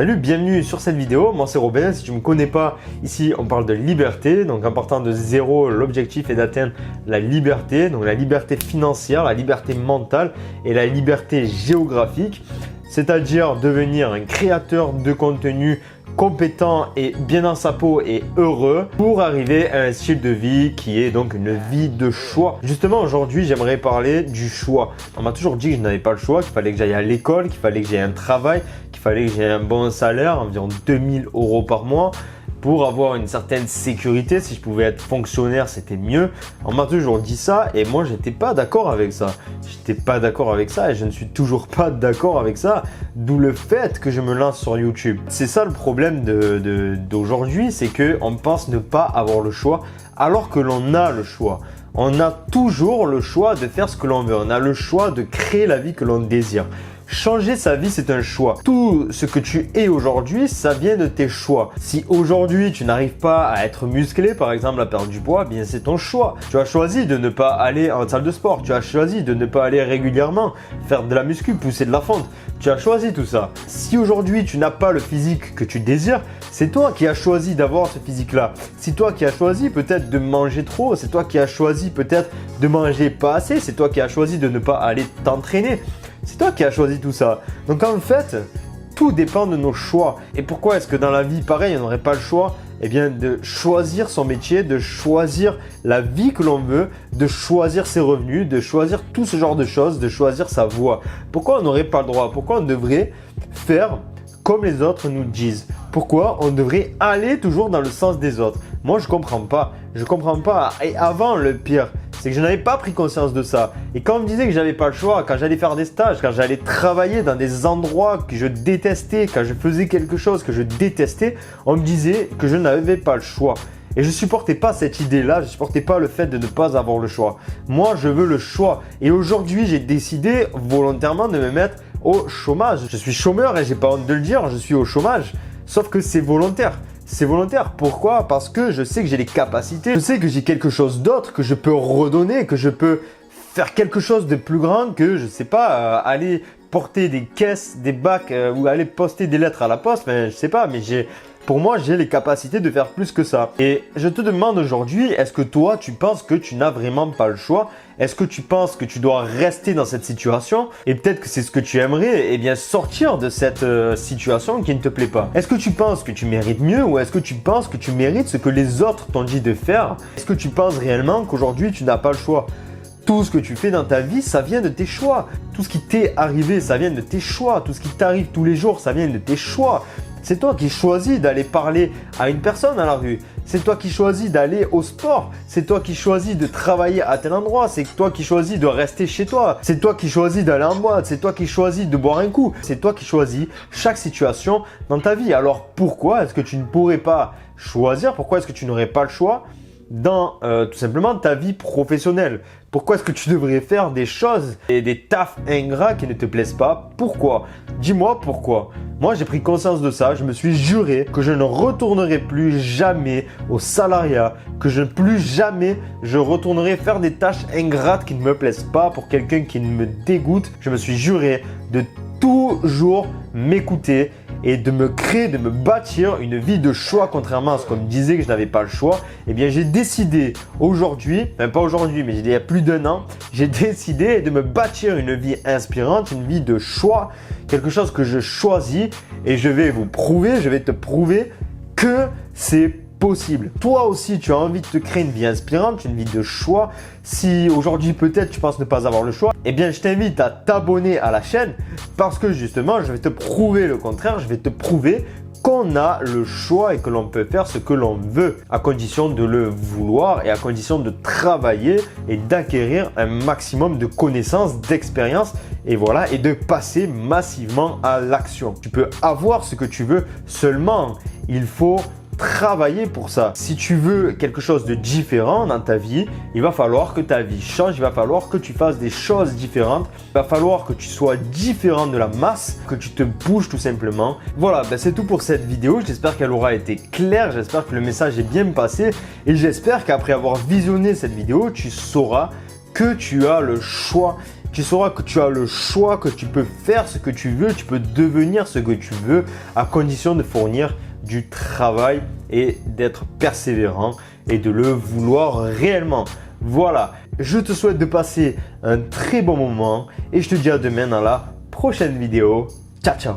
Salut, bienvenue sur cette vidéo, moi c'est Robin, si tu ne me connais pas, ici on parle de liberté, donc en partant de zéro, l'objectif est d'atteindre la liberté, donc la liberté financière, la liberté mentale et la liberté géographique, c'est-à-dire devenir un créateur de contenu compétent et bien dans sa peau et heureux pour arriver à un style de vie qui est donc une vie de choix. Justement aujourd'hui j'aimerais parler du choix. On m'a toujours dit que je n'avais pas le choix, qu'il fallait que j'aille à l'école, qu'il fallait que j'aie un travail, qu'il fallait que j'aie un bon salaire, environ 2000 € par mois pour avoir une certaine sécurité. Si je pouvais être fonctionnaire, c'était mieux. On m'a toujours dit ça et moi, j'étais pas d'accord avec ça. J'étais pas d'accord avec ça et je ne suis toujours pas d'accord avec ça. D'où le fait que je me lance sur YouTube. C'est ça le problème d'aujourd'hui, c'est qu'on pense ne pas avoir le choix alors que l'on a le choix. On a toujours le choix de faire ce que l'on veut. On a le choix de créer la vie que l'on désire. Changer sa vie, c'est un choix. Tout ce que tu es aujourd'hui, ça vient de tes choix. Si aujourd'hui, tu n'arrives pas à être musclé, par exemple, à perdre du poids, bien c'est ton choix. Tu as choisi de ne pas aller en salle de sport. Tu as choisi de ne pas aller régulièrement faire de la muscu, pousser de la fente. Tu as choisi tout ça. Si aujourd'hui, tu n'as pas le physique que tu désires, c'est toi qui as choisi d'avoir ce physique-là. C'est toi qui as choisi peut-être de manger trop. C'est toi qui as choisi peut-être de manger pas assez. C'est toi qui as choisi de ne pas aller t'entraîner. C'est toi qui as choisi tout ça. Donc en fait, tout dépend de nos choix. Et pourquoi est-ce que dans la vie, pareil, on n'aurait pas le choix? Eh bien, de choisir son métier, de choisir la vie que l'on veut, de choisir ses revenus, de choisir tout ce genre de choses, de choisir sa voie. Pourquoi on n'aurait pas le droit? Pourquoi on devrait faire comme les autres nous disent? Pourquoi on devrait aller toujours dans le sens des autres? Moi, je comprends pas. Je comprends pas. Et avant, le pire, c'est que je n'avais pas pris conscience de ça. Et quand on me disait que j'avais pas le choix, quand j'allais faire des stages, quand j'allais travailler dans des endroits que je détestais, quand je faisais quelque chose que je détestais, on me disait que je n'avais pas le choix. Et je ne supportais pas cette idée-là, je ne supportais pas le fait de ne pas avoir le choix. Moi, je veux le choix. Et aujourd'hui, j'ai décidé volontairement de me mettre au chômage. Je suis chômeur et j'ai pas honte de le dire, je suis au chômage. Sauf que c'est volontaire. C'est volontaire. Pourquoi? Parce que je sais que j'ai les capacités. Je sais que j'ai quelque chose d'autre que je peux redonner, que je peux faire quelque chose de plus grand que, je sais pas, aller porter des caisses, des bacs ou aller poster des lettres à la poste. Enfin, je sais pas, mais pour moi, j'ai les capacités de faire plus que ça. Et je te demande aujourd'hui, est-ce que toi, tu penses que tu n'as vraiment pas le choix? Est-ce que tu penses que tu dois rester dans cette situation? Et peut-être que c'est ce que tu aimerais, eh bien sortir de cette situation qui ne te plaît pas. Est-ce que tu penses que tu mérites mieux ou est-ce que tu penses que tu mérites ce que les autres t'ont dit de faire? Est-ce que tu penses réellement qu'aujourd'hui, tu n'as pas le choix? Tout ce que tu fais dans ta vie, ça vient de tes choix. Tout ce qui t'est arrivé, ça vient de tes choix. Tout ce qui t'arrive tous les jours, ça vient de tes choix. C'est toi qui choisis d'aller parler à une personne à la rue. C'est toi qui choisis d'aller au sport. C'est toi qui choisis de travailler à tel endroit. C'est toi qui choisis de rester chez toi. C'est toi qui choisis d'aller en boîte. C'est toi qui choisis de boire un coup. C'est toi qui choisis chaque situation dans ta vie. Alors pourquoi est-ce que tu ne pourrais pas choisir? Pourquoi est-ce que tu n'aurais pas le choix dans tout simplement ta vie professionnelle? Pourquoi est-ce que tu devrais faire des choses et des tafs ingrats qui ne te plaisent pas? Pourquoi? Dis-moi pourquoi. Moi, j'ai pris conscience de ça. Je me suis juré que je ne retournerai plus jamais au salariat, que plus jamais je retournerai faire des tâches ingrates qui ne me plaisent pas pour quelqu'un qui me dégoûte. Je me suis juré de toujours m'écouter et de me créer, de me bâtir une vie de choix, contrairement à ce qu'on me disait que je n'avais pas le choix. Eh bien, j'ai décidé aujourd'hui, même pas aujourd'hui, mais il y a plus d'1 an, j'ai décidé de me bâtir une vie inspirante, une vie de choix, quelque chose que je choisis et je vais te prouver que c'est possible. Toi aussi, tu as envie de te créer une vie inspirante, une vie de choix. Si aujourd'hui peut-être tu penses ne pas avoir le choix, eh bien je t'invite à t'abonner à la chaîne parce que justement je vais te prouver le contraire. Je vais te prouver qu'on a le choix et que l'on peut faire ce que l'on veut à condition de le vouloir et à condition de travailler et d'acquérir un maximum de connaissances, d'expérience et voilà, et de passer massivement à l'action. Tu peux avoir ce que tu veux, seulement il faut travailler pour ça. Si tu veux quelque chose de différent dans ta vie, il va falloir que ta vie change, il va falloir que tu fasses des choses différentes, il va falloir que tu sois différent de la masse, que tu te bouges tout simplement. Voilà, c'est tout pour cette vidéo. J'espère qu'elle aura été claire, j'espère que le message est bien passé et j'espère qu'après avoir visionné cette vidéo, tu sauras que tu as le choix Tu sauras que tu as le choix, que tu peux faire ce que tu veux, tu peux devenir ce que tu veux à condition de fournir du travail et d'être persévérant et de le vouloir réellement. Voilà, je te souhaite de passer un très bon moment et je te dis à demain dans la prochaine vidéo. Ciao, ciao!